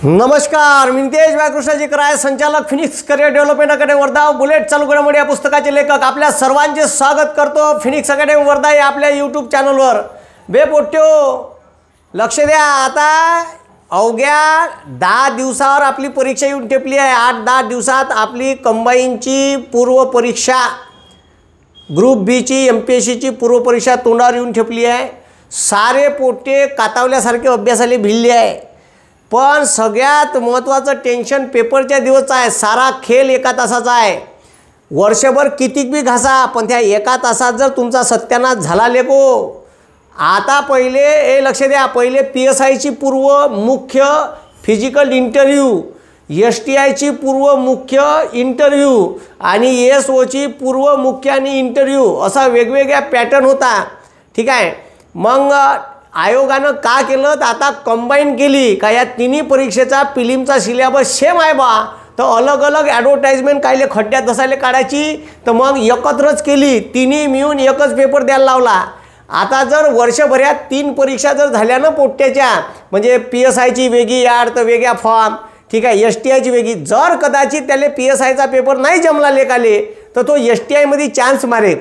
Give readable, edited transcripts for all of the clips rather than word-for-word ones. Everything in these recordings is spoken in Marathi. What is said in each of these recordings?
नमस्कार, मी नितेश बाळकृष्णाजी कराय, संचालक Phoenix career development academy Wardha, bullet चालू घडामोडी या पुस्तकाचे लेखक आपल्या सर्वांचे स्वागत करतो। फिनिक्स अकॅडमी वर्धा या आपल्या यूट्यूब चॅनलवर। बेपोट्यो लक्ष द्या, आता अवघ्या 10 दिवसावर आपली परीक्षा येऊन ठेपली आहे। 8-10 दिवसात आपली कंबाईनची पूर्व परीक्षा, ग्रुप बी ची MPSC ची पूर्व परीक्षा तोंडावर येऊन ठेपली आहे। सारे पोटे कातावल्यासारखे अभ्यासाला भिडले आहे, पण सगळ्यात महत्त्वाचं टेन्शन पेपरच्या दिवस आहे। सारा खेळ एका तासाचा आहे। वर्षभर कितीक बी घासा, पण त्या एका तासात जर तुमचा सत्यानाश झाला लेको। आता पहिले लक्ष द्या, पहिले PSI ची पूर्व मुख्य फिजिकल इंटरव्ह्यू, STI ची पूर्व मुख्य इंटरव्ह्यू आणि SO ची पूर्व मुख्य आणि इंटरव्ह्यू, असा वेगवेगळ्या पॅटर्न होता। ठीक आहे, मग आयोगानं का केलं, तर आता कंबाईन केली का या तिन्ही परीक्षेचा प्रिलिमचा सिलेबस सेम आहे बा, तर अलग अलग ॲडव्हर्टाइजमेंट कायले खड्ड्यात बसायला काढायची, तर मग एकत्रच केली। तिन्ही मिळून एकच पेपर द्यायला लावला। आता जर वर्षभरात 3 परीक्षा जर झाल्या ना पोट्ट्याच्या, म्हणजे PSI ची वेगळी याड तर वेगळ्या फॉर्म, ठीक आहे, STI ची वेगळी, जर कदाचित त्याले PSI चा पेपर नाही जमला लेखाले, तर तो STI मध्ये चान्स मारे,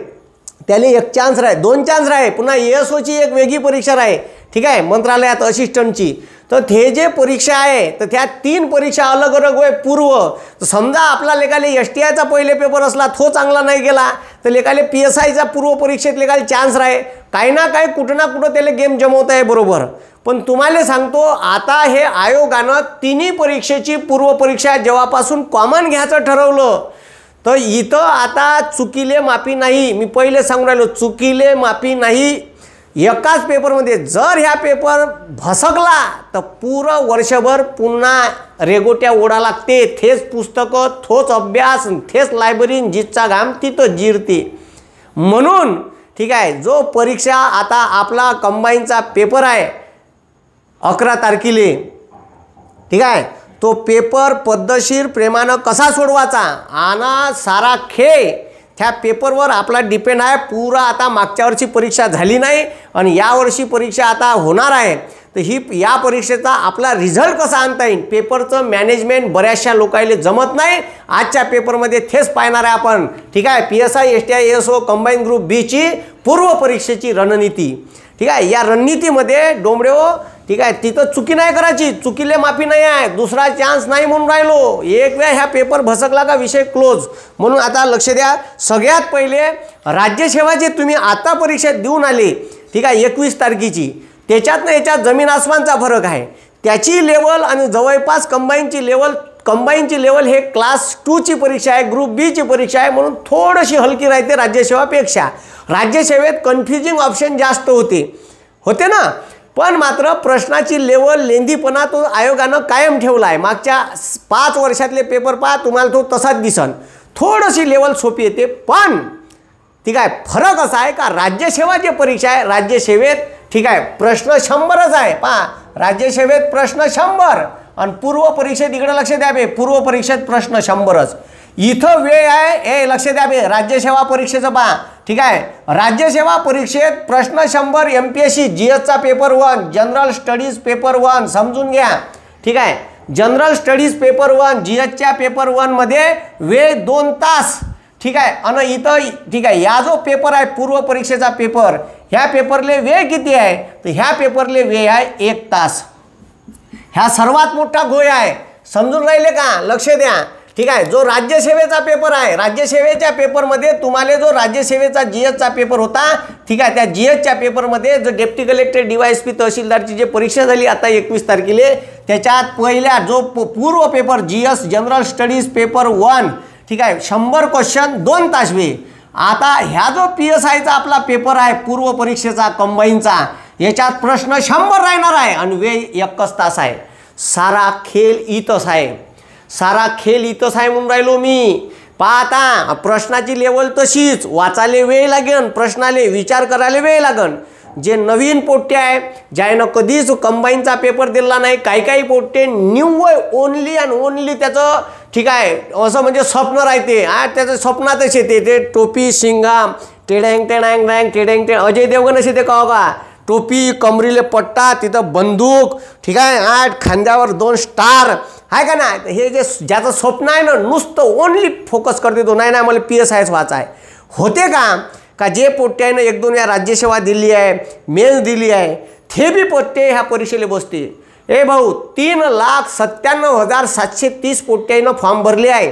त्याले 1 चान्स राहे, 2 चान्स राहे, पुन्हा SO ची एक वेगळी परीक्षा राहे। ठीक आहे, मंत्रालयात असिस्टंटची, तर ते जे परीक्षा आहे तर त्या 3 परीक्षा अलग अलग होय पूर्व। तर समजा आपला लेखाले STI चा पहिले पेपर असला, तो चांगला नाही गेला, तर लेखाले PSI चा पूर्व परीक्षेत लेखाले चान्स राहे, काही ना काही कुठं ना कुठं त्याला गेम जमवता आहे बरोबर। पण तुम्हाला सांगतो, आता हे आयोगानं तिन्ही परीक्षेची पूर्व परीक्षा जेव्हापासून कॉमन घ्यायचं ठरवलं, तर इथं आता चुकीले माफी नाही। मी पहिले सांगून राहिलो, चुकीले माफी नाही। एकाच पेपरमध्ये जर ह्या पेपर भसकला, तर पूर्ण वर्षभर पुन्हा रेगोट्या ओढा लागते। थेच पुस्तकं, थोच अभ्यास, थेच लायब्ररी, जिथचा घाम तिथं जिरते। म्हणून ठीक आहे, जो परीक्षा आता आपला कंबाईनचा पेपर आहे 11 तारखेला, ठीक आहे, तो पेपर पद्धतशीर प्रेमानं कसा सोडवायचा आणि सारा खेळ त्या पेपरवर आपला डिपेंड आहे पुरा। आता मागच्या वर्षी परीक्षा झाली नाही आणि या वर्षी परीक्षा आता होणार आहे, तर ही या परीक्षेचा आपला रिझल्ट कसा आणता येईल, पेपरचं मॅनेजमेंट बऱ्याचशा लोकांना जमत नाही। आजच्या पेपरमध्ये थेच पाहणार आहे आपण। ठीक आहे, PSI, STI, SO combine group B ची पूर्व परीक्षेची रणनीती। ठीक आहे, या रणनीतीमध्ये डोंबड्यो, ठीक आहे, तिथं चुकी नाही करायची, चुकीले माफी नाही आहे, दुसरा चान्स नाही म्हणून राहिलो। एक वेळ ह्या पेपर भसकला का विषय क्लोज। म्हणून आता लक्ष द्या, सगळ्यात पहिले राज्यसेवा जे तुम्ही आता परीक्षा देऊन आले, ठीक आहे, 21 तारखेची, त्याच्यात याच्यात जमीन आसमानचा फरक आहे। त्याची लेवल आणि जवळपास कंबाईनची लेवल हे क्लास 2 ची परीक्षा आहे, ग्रुप बी ची परीक्षा आहे, म्हणून थोडीशी हलकी राहते राज्यसेवापेक्षा। राज्यसेवेत कन्फ्युजिंग ऑप्शन जास्त होते ना, पण मात्र प्रश्नाची लेवल लेंदीपणा तो आयोगानं कायम ठेवला आहे। मागच्या 5 वर्षातले पेपर पहा, तुम्हाला तो तसाच दिसन, थोडीशी लेवल सोपी येते। पण ठीक आहे, फरक असा आहे का राज्यसेवा जे परीक्षा आहे, राज्यसेवेत ठीक आहे प्रश्न 100च आहे। पहा, राज्यसेवेत प्रश्न 100 आणि पूर्व परीक्षेत इकडे लक्ष द्या बे, पूर्व परीक्षेत प्रश्न 100च। इथं वेळ आहे, लक्ष द्या बे, राज्यसेवा परीक्षेचं पहा। ठीक आहे, राज्यसेवा परीक्षेत प्रश्न 100 MPSC GS चा पेपर 1, जनरल स्टडीज पेपर 1 समजून घ्या। ठीक आहे, जनरल स्टडीज पेपर 1 GS च्या पेपर 1 मध्ये वेळ 2 तास। ठीक आहे, आणि इथं ठीक आहे, या जो पेपर आहे पूर्व परीक्षेचा पेपर, ह्या पेपरले वेळ किती आहे, तर ह्या पेपरले वेळ आहे 1 तास। ह्या सर्वात मोठा घोळ आहे, समजून राहिले का, लक्ष द्या। ठीक आहे, जो राज्यसेवेचा पेपर आहे, राज्यसेवेच्या पेपरमध्ये तुम्हाला जो राज्यसेवेचा GS चा पेपर होता, ठीक आहे, त्या GS च्या पेपरमध्ये जो डेप्टी कलेक्टर DYSP तहसीलदारची जे परीक्षा झाली आता 21 तारखेला, त्याच्यात पहिल्या जो पूर्व paper GS general studies paper 1, ठीक आहे, 100 क्वेश्चन 2 तास वेळ। आता ह्या जो PSI चा आपला पेपर आहे पूर्व परीक्षेचा कंबाईनचा, याच्यात प्रश्न 100 राहणार आहे आणि वेळ 1 तास आहे। सारा खेळ इथंच आहे, सारा खेळ इथंच आहे म्हणून राहिलो मी। पाहता प्रश्नाची लेवल तशीच, वाचाले वेळ लागेल, प्रश्नाले विचार करायला वेळ लागेल। जे नवीन पोट्टे आहे, ज्यानं कधीच कंबाईनचा पेपर दिला नाही, काही पोट्टे निव्वळ ओनली अँड ओनली त्याचं ठीक आहे असं म्हणजे स्वप्न राहते, त्याचं स्वप्नातच येते ते टोपी शिंगाम टेडँग टेडँग डँग टेडँग टेड, अजय देवगण असे ते का टोपी, कमरीले पट्टा, तिथं बंदूक, ठीक आहे, खांद्यावर 2 स्टार आहे का नाही. हे जे ज्याचं स्वप्न आहे ना, नुसतं ओनली फोकस करते तो, नाही नाही मला PSIच व्हायचं आहे. होते का जे पोट्टे आहे ना 1-2 वेळा राज्यसेवा दिली आहे, मेन्स दिली आहे, ते बी पोट्टे ह्या परीक्षेला बसते. ए भाऊ 3,97,730 पोट्ट्यानं फॉर्म भरले आहे.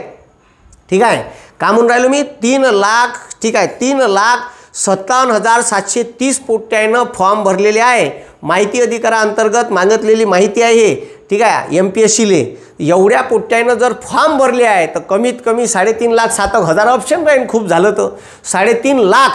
ठीक आहे, का म्हणून राहिलो मी 3 लाख, ठीक आहे, 3,57,730 पोट्ट्यानं फॉर्म भरलेले आहे. माहिती अधिकाराअंतर्गत मागितलेली माहिती आहे. ठीक आहे, MPSCले एवढ्या पोट्ट्यानं जर फॉर्म भरले आहे तर कमीत कमी 3,03,07,000 ऑप्शन राहील. खूप झालं तर 3.5 लाख.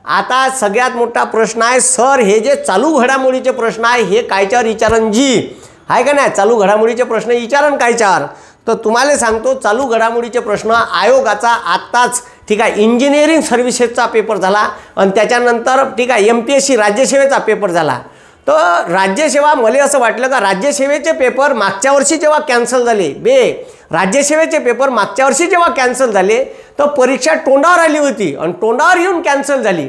आता सगळ्यात मोठा प्रश्न आहे सर, हे जे चालू घडामोडीचे प्रश्न आहे हे कायच्यावर विचारण जी आहे का नाही. चालू घडामोडीचे प्रश्न विचारण कायच्यावर, तर तुम्हाला सांगतो चालू घडामोडीचे प्रश्न आयोगाचा आत्ताच, ठीक आहे, इंजिनिअरिंग सर्व्हिसेसचा पेपर झाला आणि त्याच्यानंतर, ठीक आहे, MPSC राज्यसेवेचा पेपर झाला. तर राज्यसेवा, मला असं वाटलं का राज्यसेवेचे पेपर मागच्या वर्षी जेव्हा कॅन्सल झाले, राज्यसेवेचे पेपर मागच्या वर्षी जेव्हा कॅन्सल झाले तर परीक्षा तोंडावर आली होती आणि तोंडावर येऊन कॅन्सल झाली.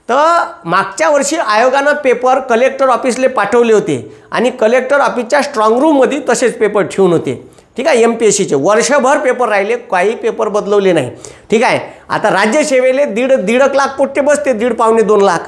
तर मागच्या वर्षी आयोगानं पेपर कलेक्टर ऑफिसले पाठवले होते आणि कलेक्टर ऑफिसच्या स्ट्रॉंग रूममध्ये तसेच पेपर ठेवून होते. ठीक आहे, MPSCचे वर्षभर पेपर राहिले, काही पेपर बदलवले नाही. ठीक आहे, आता राज्यसेवेले दीड लाख पोट्टे बसते, 1.5-2 लाख.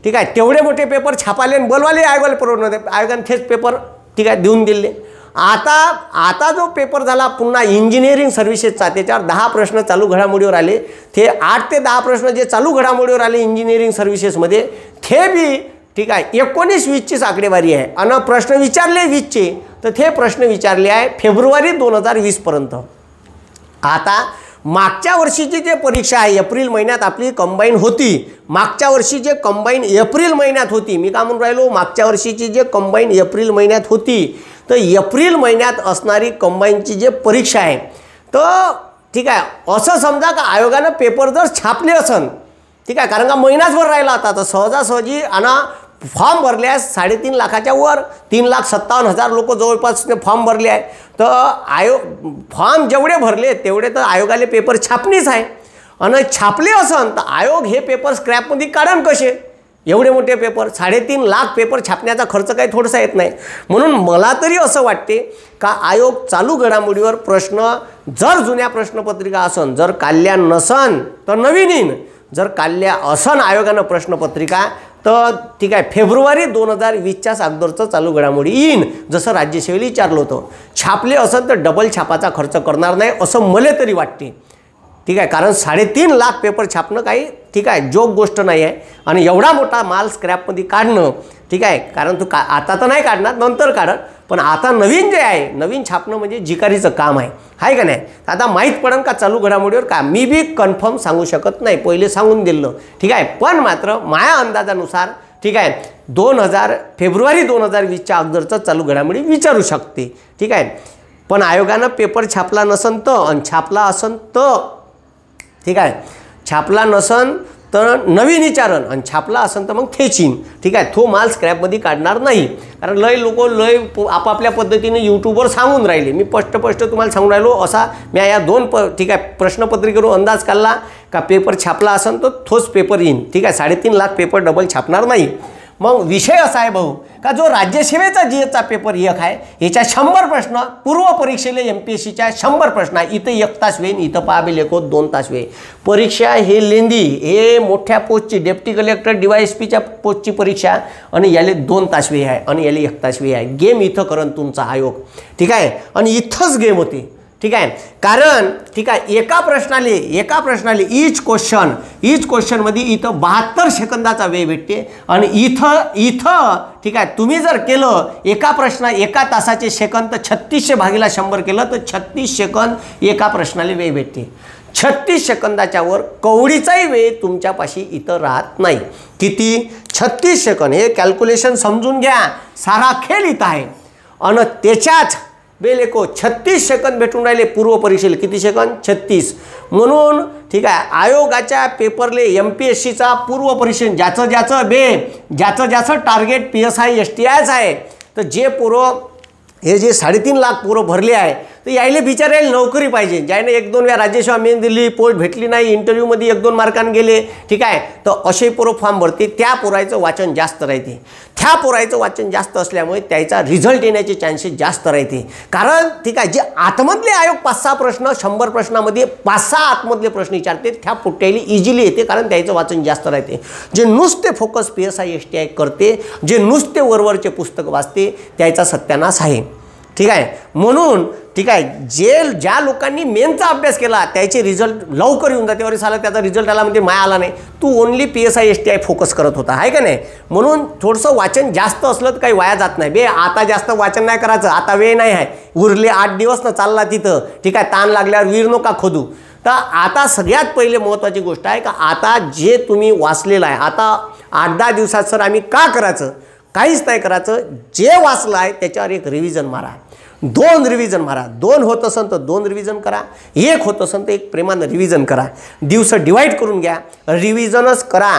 ठीक आहे, तेवढे मोठे पेपर छापाले बोलवाले आयोगाला परवडत, आयोगाने तेच पेपर, ठीक आहे, देऊन दिले. आता जो पेपर झाला पुन्हा इंजिनिअरिंग सर्व्हिसेसचा, त्याच्यावर 10 प्रश्न चालू घडामोडीवर आले. ते 8 ते 10 प्रश्न जे चालू घडामोडीवर आले इंजिनिअरिंग सर्व्हिसेसमध्ये, ते बी, ठीक आहे, 19-20ची आकडेवारी आहे आणि प्रश्न विचारले 20चे, तर ते प्रश्न विचारले आहे फेब्रुवारी 2020 पर्यंत. आता मागच्या वर्षीची जे परीक्षा आहे एप्रिल महिन्यात आपली कंबाईन होती, मागच्या वर्षी जे कंबाईन एप्रिल महिन्यात होती, मी का म्हणून राहिलो मागच्या वर्षीची जे कंबाईन एप्रिल महिन्यात होती, तर एप्रिल महिन्यात असणारी कंबाईनची जे परीक्षा आहे, तर ठीक आहे, असं समजा का आयोगानं पेपर जर छापले असन, ठीक आहे, कारण का महिनाभर राहिला होता, तर सहजासहजी आणि फॉर्म भरले आहे 3.5 लाखाच्या वर, 3,57,000 लोक जवळपास फॉर्म भरले आहे. तर फॉर्म जेवढे भरले तेवढे तर आयोगाले पेपर छापणीच आहे. आणि छापले असन तर आयोग हे पेपर स्क्रॅपमध्ये काढन कसे, एवढे मोठे पेपर 3.5 लाख पेपर छापण्याचा खर्च काही थोडासा येत नाही. म्हणून मला तरी असं वाटते का आयोग चालू घडामोडीवर प्रश्न, जर जुन्या प्रश्नपत्रिका असन, जर काढल्या नसन तर नवीन येईन, जर काढल्या असन आयोगानं प्रश्नपत्रिका, तर ठीक आहे, फेब्रुवारी 2020च्या अगोदरचं चालू घडामोडी येईन, जसं राज्यसेवेला विचारलं होतं. छापले असन तर डबल छापाचा खर्च करणार नाही असं मला तरी वाटते. ठीक आहे, कारण 3.5 लाख पेपर छापणं काही, ठीक आहे, जोक गोष्ट नाही आहे. आणि एवढा मोठा माल स्क्रॅपमध्ये काढणं, ठीक आहे, कारण तू आता तर नाही काढणार, नंतर काढत, पण आता नवीन जे आहे, नवीन छापणं म्हणजे जिकारीचं काम आहे का नाही. आता माहीत पडन का चालू घडामोडीवर का, मी बी कन्फर्म सांगू शकत नाही, पहिले सांगून दिलं. ठीक आहे, पण मात्र माझ्या अंदाजानुसार, ठीक आहे, फेब्रुवारी 2020च्या अगोदरचं चालू घडामोडी विचारू शकते. ठीक आहे, पण आयोगानं पेपर छापला नसन तर, आणि छापला असन तर, ठीक आहे, छापला नसन तर नवीन विचारण, आणि छापला असन तर मग खेचीन. ठीक आहे, तो माल स्क्रॅपमध्ये काढणार नाही. कारण लय लोक लय आपापल्या पद्धतीने यूट्यूबवर सांगून राहिले. मी स्पष्ट तुम्हाला सांगून राहिलो, असा मी या 2 ठीक आहे प्रश्नपत्रिकेवरून अंदाज काढला का पेपर छापला असन तर तोच पेपर येईन. ठीक आहे, 3.5 लाख पेपर डबल छापणार नाही. मग विषय असा आहे भाऊ का जो राज्यसेवेचा GSचा पेपर 1 आहे, याच्या 100 प्रश्न पूर्व परीक्षेला MPSCच्या 100 प्रश्न आहे. इथं 1 तास वेळ, इथं पाहावे लेखो 2 तास वेळ. परीक्षा हे लेंदी, हे मोठ्या पोस्टची डेप्टी कलेक्टर DYSPच्या पोस्टची परीक्षा, आणि याले 2 तास वेळ आहे आणि याले 1 तास वेळ आहे. गेम इथं करण तुमचा आयोग. ठीक आहे, आणि इथंच गेम होते. ठीक आहे, कारण ठीक आहे एका प्रश्नाले इच क्वेश्चनमध्ये इथं 72 सेकंदाचा वेळ भेटते. आणि इथं ठीक आहे, तुम्ही जर केलं एका तासाचे सेकंद तर 3600/100 केलं तर 36 सेकंद एका प्रश्नाले वेळ भेटते. 36 सेकंदाच्या वर कवडीचाही वेळ तुमच्यापाशी इथं राहत नाही. किती? 36 सेकंद. हे कॅल्क्युलेशन समजून घ्या, सारा खेळ इथं आहे. आणि त्याच्याच बेलेको 36 सेकंद भेटून राहिले पूर्व परीक्षेला. किती सेकंद? 36. म्हणून ठीक आहे, आयोगाच्या पेपरले MPSCचा पूर्व परीक्षे ज्याचं टार्गेट PSI STIच आहे, तर जे पोरं हे जे 3.5 लाख पोरं भरले आहे, तर यायला बिचारायला नोकरी पाहिजे. ज्याने 1-2 वेळा राज्यसेवा मेन दिली, पोस्ट भेटली नाही, इंटरव्ह्यूमध्ये 1-2 मार्कांनी गेले, ठीक आहे, तर असे पोरं फॉर्म भरते. त्या पोरायचं वाचन जास्त राहते. त्या पोरायचं वाचन जास्त असल्यामुळे त्याचा रिझल्ट येण्याचे चान्सेस जास्त राहते. कारण ठीक आहे, जे आतमधले आयोग 5-6 प्रश्न 100 प्रश्नामध्ये 5-6 आतमधले प्रश्न विचारते, त्या पोट्याला इझिली येते, कारण त्याचं वाचन जास्त राहते. जे नुसते फोकस PSI STI करते, जे नुसते वरवरचे पुस्तक वाचते, त्याचा सत्यानाश आहे. ठीक आहे, म्हणून ठीक आहे, ज्या लोकांनी मेनचा अभ्यास केला त्याचे रिझल्ट लवकर येऊन जाते. अरे साला त्याचा रिझल्ट आला म्हणजे माय आला नाही. तू ओनली PSI STI फोकस करत होता, आहे का नाही. म्हणून थोडंसं वाचन जास्त असलं तर काही वाया जात नाही. आता जास्त वाचन नाही करायचं, आता वेळ नाही आहे. उरले 8 दिवस ना चालला तिथं, ठीक आहे, ताण लागल्यावर वीर नका खोदू. तर आता सगळ्यात पहिले महत्त्वाची गोष्ट आहे का आता जे तुम्ही वाचलेलं आहे, आता 8-10 दिवसात सर आम्ही का करायचं, काहीच नाही करायचं. जे वाचलं आहे त्याच्यावर एक रिव्हिजन मारा, 2 रिव्हिजन मारा. 2 होत असेल तर 2 रिव्हिजन करा, 1 होत असेल तर 1 प्रेमानं रिव्हिजन करा. दिवस डिवाईड करून घ्या, रिव्हिजनच करा.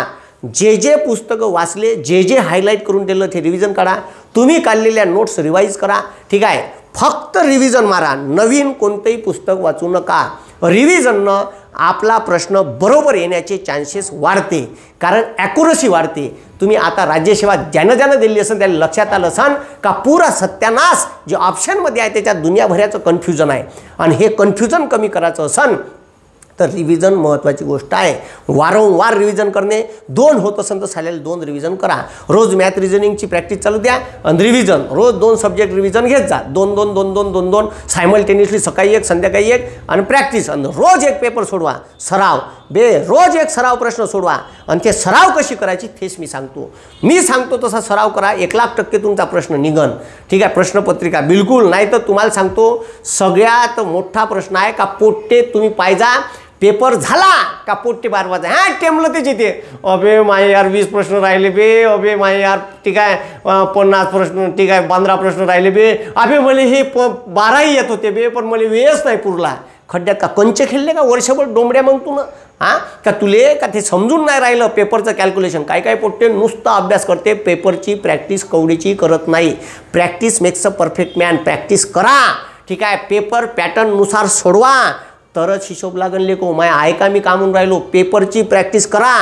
जे पुस्तकं वाचले, जे हायलाईट करून दिलं ते रिव्हिजन करा. तुम्ही काढलेल्या नोट्स रिवाईज करा. ठीक आहे, फक्त रिव्हिजन मारा, नवीन कोणतेही पुस्तक वाचू नका. रिव्हिजननं आपला प्रश्न बरोबर येण्याचे चान्सेस वाढते, कारण ॲक्युरसी वाढते. तुम्ही आता राज्यसेवा ज्यानं दिली असेल त्याला लक्षात आलं असेल का पुरा सत्यानाश जे ऑप्शनमध्ये आहे त्याच्यात दुनियाभराचं कन्फ्युजन आहे. आणि हे कन्फ्युजन कमी करायचं असेल तर रिव्हिजन महत्त्वाची गोष्ट आहे. वारंवार रिव्हिजन करणे. 2 होत असेल तर चालेल 2 रिव्हिजन करा. रोज मॅथ रिझनिंगची प्रॅक्टिस चालू द्या आणि रिव्हिजन रोज 2 सब्जेक्ट रिव्हिजन घेत जा. 2-2 सायमल्टेनियसली, सकाळी 1 संध्याकाळी 1 आणि प्रॅक्टिस. आणि रोज 1 पेपर सोडवा, सराव. रोज 1 सराव प्रश्न सोडवा. आणि ते सराव कशी करायची तेच मी सांगतो तसा सराव करा. 1,00,000% तुमचा प्रश्न निघन. ठीक आहे, प्रश्नपत्रिका बिलकुल नाही तर तुम्हाला सांगतो सगळ्यात मोठा प्रश्न आहे का पोट्टे तुम्ही पाहिजा पेपर झाला का पोट्टे 12 वाजा टेमलं त्याचे ते अबे माय यार 20 प्रश्न राहिले बे, अबे माय यार ठीक आहे 50 प्रश्न, ठीक आहे 15 प्रश्न राहिले बे, अबे मला हे 12ही येत होते बे, पण मला वेळच नाही पुरला. खड्ड्यात का कंचे खेळले का वर्षभर डोंबड्या मग तू ना का तुले का ते समजून नाही राहिलं पेपरचं कॅल्क्युलेशन. काय पोट्टे नुसतं अभ्यास करते, पेपरची प्रॅक्टिस कवडीची करत नाही. Practice makes a perfect man. Practice करा. ठीक आहे, पेपर पॅटर्ननुसार सोडवा तरच हिशोब लागन लेको. माय ऐका मी कामून राहिलो. पेपरची प्रॅक्टिस करा.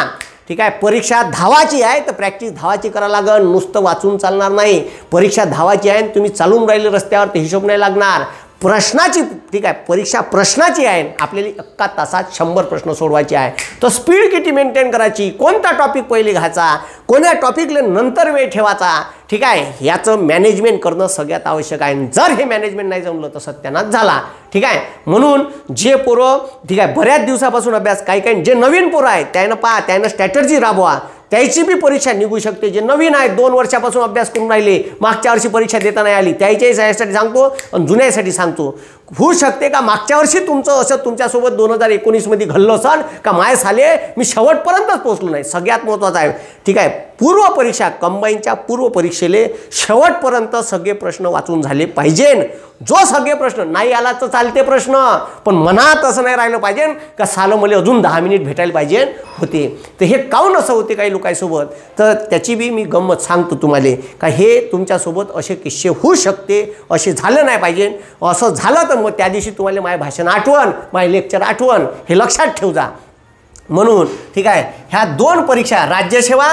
ठीक आहे, परीक्षा धावाची आहे तर प्रॅक्टिस धावाची करा लागन, नुसतं वाचून चालणार नाही. परीक्षा धावाची आहे तुम्ही चालून राहिले रस्त्यावर तर हिशोब नाही लागणार. प्रश्नाची ठीक आहे, परीक्षा प्रश्नाची आहे, आपल्याला 1 तासात 100 प्रश्न सोडवायचे आहे. तर स्पीड किती मेंटेन करायची, कोणता टॉपिक पहिले घ्यायचा, कोणत्या टॉपिकला नंतर वेळ ठेवायचा. ठीक आहे, याचं मॅनेजमेंट करणं सगळ्यात आवश्यक आहे. जर हे मॅनेजमेंट नाही जमलं तर सत्यानाश झाला. ठीक आहे, म्हणून जे पोरं ठीक आहे बऱ्याच दिवसापासून अभ्यास, काही जे नवीन पोरं आहेत त्यानं स्ट्रॅटर्जी राबवा, त्याची बी परीक्षा निघू शकते. जे नवीन आहेत 2 वर्षापासून अभ्यास करून राहिले, मागच्या वर्षी परीक्षा देता नाही आली, त्याच्यासाठी सांगतो आणि जुन्यासाठी सांगतो. होऊ शकते का मागच्या वर्षी तुमचं असं तुमच्यासोबत 2019मध्ये घडलं असेल का माय साले मी शेवटपर्यंतच पोहोचलो नाही. सगळ्यात महत्त्वाचं आहे. ठीक आहे, पूर्व परीक्षा कंबाईनच्या पूर्व परीक्षेले शेवटपर्यंत सगळे प्रश्न वाचून झाले पाहिजे. जो सगळे प्रश्न नाही आला तर चालते प्रश्न, पण मनात असं नाही राहिलं पाहिजे का सालं मला अजून 10 मिनिट भेटायला पाहिजे होते. तर हे काऊन असं होते काही लोकांसोबत, तर त्याची बी मी गंमत सांगतो तुम्हाला का हे तुमच्यासोबत असे किस्से होऊ शकते. असे झालं नाही पाहिजे. असं झालं तर मग त्या दिवशी तुम्हाला माझे भाषण आठवण, माझे लेक्चर आठवण, हे लक्षात ठेव जा. म्हणून ठीक आहे, ह्या 2 परीक्षा राज्यसेवा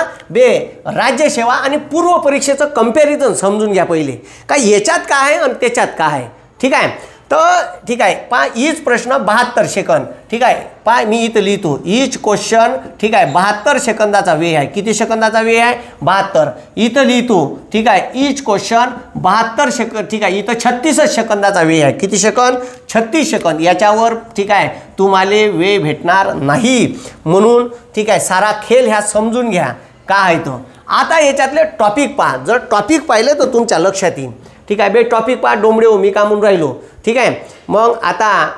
आणि पूर्व परीक्षेचं कंपॅरिझन समजून घ्या पहिले का याच्यात काय आहे आणि त्याच्यात काय आहे. ठीक आहे, तर ठीक आहे पहा ईच प्रश्न 72 सेकंद. ठीक आहे, पहा मी इथं लिहितो ईच क्वेश्चन. ठीक आहे, 72 सेकंदाचा वेळ आहे. किती सेकंदाचा वेळ आहे 72. इथं लिहितो ठीक आहे ईच क्वेश्चन 72 सेकंद. ठीक आहे, इथं 36 सेकंदाचा वेळ आहे. किती सेकंद 36 सेकंद. याच्यावर ठीक आहे तुम्हाला वेळ भेटणार नाही. म्हणून ठीक आहे सारा खेळ ह्या समजून घ्या काय आहे तो. आता याच्यातले टॉपिक पहा. जर टॉपिक पाहिले तर तुमच्या लक्षात येईल. ठीक आहे, बे टॉपिक पहा डोंबडे हो मी का म्हणून राहिलो. ठीक आहे, मग आता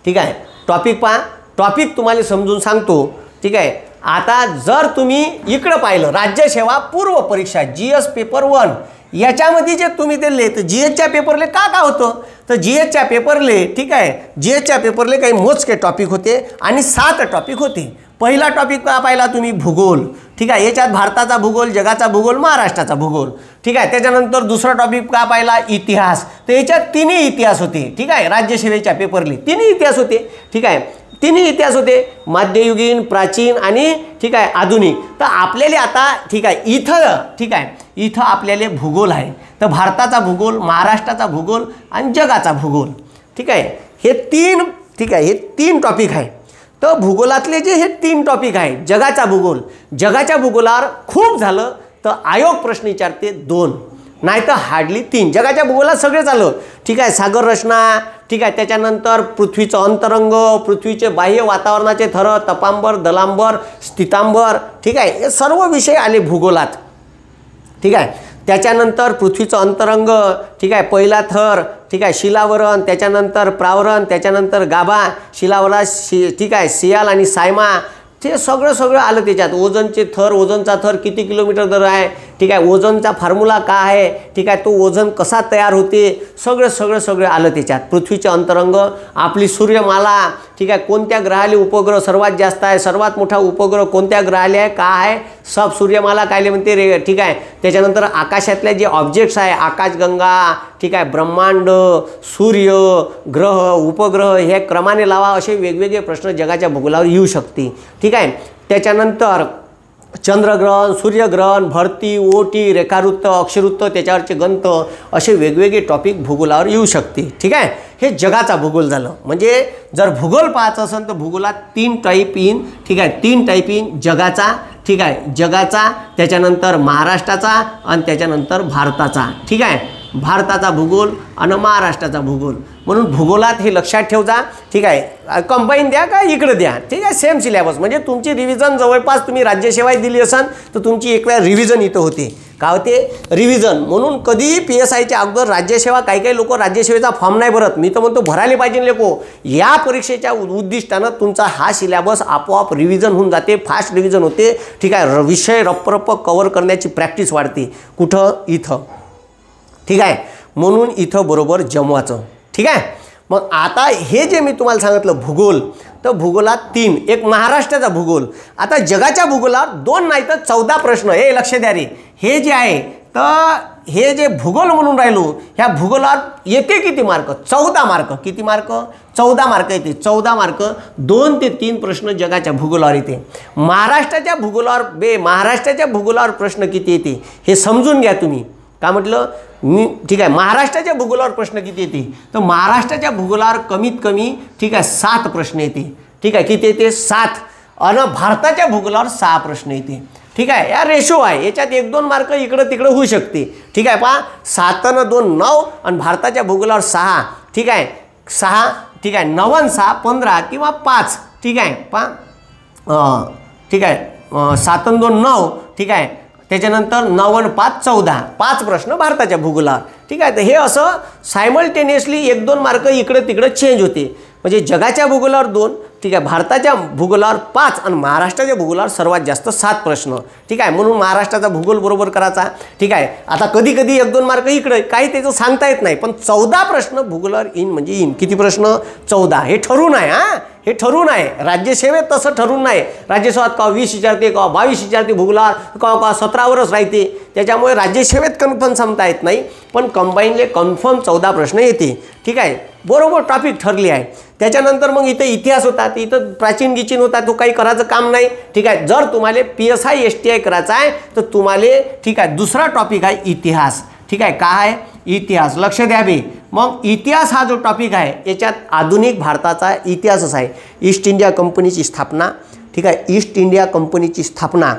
ठीक आहे टॉपिक पहा. टॉपिक तुम्हाला समजून सांगतो. ठीक आहे, आता जर तुम्ही इकडं पाहिलं राज्यसेवा पूर्व परीक्षा GS पेपर 1 याच्यामध्ये जे तुम्ही दिले तर GSच्या पेपरले का होतं तर GSच्या पेपरले ठीक आहे GSच्या पेपरले काही मोजके टॉपिक होते आणि 7 टॉपिक होते. पहिला टॉपिक का पाहिला तुम्ही भूगोल. ठीक आहे. याच्यात भारताचा भूगोल, जगाचा भूगोल, महाराष्ट्राचा भूगोल, ठीक आहे. त्याच्यानंतर दुसरा टॉपिक का पाहिला, इतिहास. तर याच्यात तिन्ही इतिहास होते, ठीक आहे. राज्यसेवेच्या पेपरले तिन्ही इतिहास होते, ठीक आहे. तिन्ही इतिहास होते, मध्ययुगीन, प्राचीन आणि ठीक आहे आधुनिक. तर आपल्याला आता ठीक आहे इथं ठीक आहे इथं आपल्याला भूगोल आहे. तर भारताचा भूगोल, महाराष्ट्राचा भूगोल आणि जगाचा भूगोल, ठीक आहे. हे तीन ठीक आहे, हे तीन टॉपिक आहे. तर भूगोलातले जे हे तीन टॉपिक आहे, जगाचा भूगोल, जगाच्या भूगोलावर खूप झालं तर आयोग प्रश्न विचारते 2, नाही तर हार्डली 3. जगाच्या भूगोलात सगळे चालू, ठीक आहे. सागर रचना, ठीक आहे. त्याच्यानंतर पृथ्वीचं अंतरंग, पृथ्वीचे बाह्य वातावरणाचे थर, तपांबर, दलांबर, स्थितांबर, ठीक आहे. हे सर्व विषय आले भूगोलात, ठीक आहे. त्याच्यानंतर पृथ्वीचं अंतरंग, ठीक आहे. पहिला थर, ठीक आहे, शिलावरण, त्याच्यानंतर प्रावरण, त्याच्यानंतर गाभा, शिलावरा ठीक आहे, सियाल आणि सायमा, ते सगळं आलं त्याच्यात. ओझनचे थर, ओझनचा थर किती किलोमीटर दर आहे, ठीक आहे. ओझनचा फॉर्म्युला काय आहे, ठीक आहे. तो ओझन कसा तयार होते, सगळं आलं त्याच्यात. पृथ्वीचे अंतरंग, आपली सूर्यमाला, ठीक आहे. कोणत्या ग्रहाले उपग्रह सर्वात जास्त आहे, सर्वात मोठा उपग्रह कोणत्या ग्रहाले आहे, काय आहे, सब सूर्यमाला कायले म्हणते रे, ठीक आहे. त्याच्यानंतर आकाशातले जे ऑब्जेक्ट्स आहे, आकाशगंगा, ठीक आहे, ब्रह्मांड, सूर्य, ग्रह, उपग्रह, हे क्रमाने लावा, असे वेगवेगळे प्रश्न जगाच्या भूगोलावर येऊ शकते, ठीक आहे. त्याच्यानंतर चंद्रग्रहण, सूर्यग्रहण, भरती, ओटी, रेखावृत्त, अक्षवृत्त, त्याच्यावरचे गंत, असे वेगवेगळे टॉपिक भूगोलावर येऊ शकते, ठीक आहे. हे जगाचा भूगोल झालं. म्हणजे जर भूगोल पाहायचं असेल तर भूगोलात 3 टाईप येईन, ठीक आहे. 3 टाईप येईन, जगाचा, ठीक आहे, जगाचा, त्याच्यानंतर महाराष्ट्राचा आणि त्याच्यानंतर भारताचा, ठीक आहे. भारताचा भूगोल आणि महाराष्ट्राचा भूगोल. म्हणून भूगोलात हे लक्षात ठेवजा, ठीक आहे. कंबाईन द्या का इकडे द्या, ठीक आहे. Same syllabus. म्हणजे तुमची रिव्हिजन जवळपास तुम्ही राज्यसेवा दिली असाल तर तुमची एक वेळा रिव्हिजन इथं होते, का होते रिव्हिजन. म्हणून कधीही PSIच्या अगोदर राज्यसेवा, काही लोक राज्यसेवेचा फॉर्म नाही भरत. मी तर म्हणतो भरायला पाहिजे लेको. या परीक्षेच्या उद्दिष्टानं तुमचा हा सिलेबस आपोआप रिव्हिजन होऊन जाते, फास्ट रिव्हिजन होते, ठीक आहे. विषय रप्प कव्हर करण्याची प्रॅक्टिस वाढते. कुठं, इथं, ठीक आहे. म्हणून इथं बरोबर जमवायचं, ठीक आहे. मग आता हे जे मी तुम्हाला सांगितलं भूगोल, तर भूगोलात 3, एक महाराष्ट्राचा भूगोल. आता जगाच्या भूगोलावर 2 नाही तर 14 प्रश्न. हे लक्ष द्या रे. हे जे आहे तर हे जे भूगोल म्हणून राहिलो, ह्या भूगोलावर येते किती मार्क, 14 मार्क. किती मार्क, 14 मार्क येते. 14 मार्क, 2 ते 3 प्रश्न जगाच्या भूगोलावर येते. महाराष्ट्राच्या भूगोलावर प्रश्न किती येते हे समजून घ्या तुम्ही. का म्हटलं मी, ठीक आहे. महाराष्ट्राच्या भूगोलावर प्रश्न किती येते, तर महाराष्ट्राच्या भूगोलावर कमीत कमी, ठीक आहे, 7 प्रश्न येते, ठीक आहे. किती येते, 7. आणि भारताच्या भूगोलावर 6 प्रश्न येते, ठीक आहे. या रेशो आहे. याच्यात 1-2 मार्क इकडं तिकडं होऊ शकते, ठीक आहे. पहा 7 आणि 2 9 आणि भारताच्या भूगोलावर 6, ठीक आहे. 6, ठीक आहे. 9 आणि 6 15 किंवा 5, ठीक आहे. पहा ठीक आहे. 7 आणि 2 9, ठीक आहे. त्याच्यानंतर 9 आणि 5 14, 5 प्रश्न भारताच्या भूगोलावर, ठीक आहे. तर हे असं सायमल्टेनियसली 1-2 मार्क इकडं तिकडं चेंज होते. म्हणजे जगाच्या भूगोलावर 2, ठीक आहे. भारताच्या भूगोलावर 5 आणि महाराष्ट्राच्या भूगोलावर सर्वात जास्त 7 प्रश्न, ठीक आहे. म्हणून महाराष्ट्राचा भूगोल बरोबर करायचा, ठीक आहे. आता कधी 1-2 मार्क इकडे काही त्याचं सांगता येत नाही, पण 14 प्रश्न भूगोलावर येईन म्हणजे येईन. किती प्रश्न, 14. हे ठरून आहे, हां, हे ठरून आहे. राज्यसेवेत तसं ठरून नाही. राज्यसेवेत का 20 विचारते, का 22 विचारते भूगोलावर, का 17वरच राहते. त्याच्यामुळे राज्यसेवेत कन्फर्म सांगता येत नाही, पण कंबाईनले कन्फर्म 14 प्रश्न येते, ठीक आहे. बरोबर टॉपिक ठरली आहे. त्याच्यानंतर मग इथं इतिहास होता, इथं प्राचीन गिचीन होता, तो काही करायचं काम नाही, ठीक आहे. जर तुम्हाला PSI STI करायचा आहे तर तुम्हाला, ठीक आहे, दुसरा टॉपिक आहे इतिहास, ठीक आहे. काय आहे, इतिहास. लक्ष द्या बे. मग इतिहास हा जो टॉपिक आहे याच्यात आधुनिक भारताचा इतिहासच आहे. ईस्ट इंडिया कंपनीची स्थापना, ठीक आहे. ईस्ट इंडिया कंपनीची स्थापना,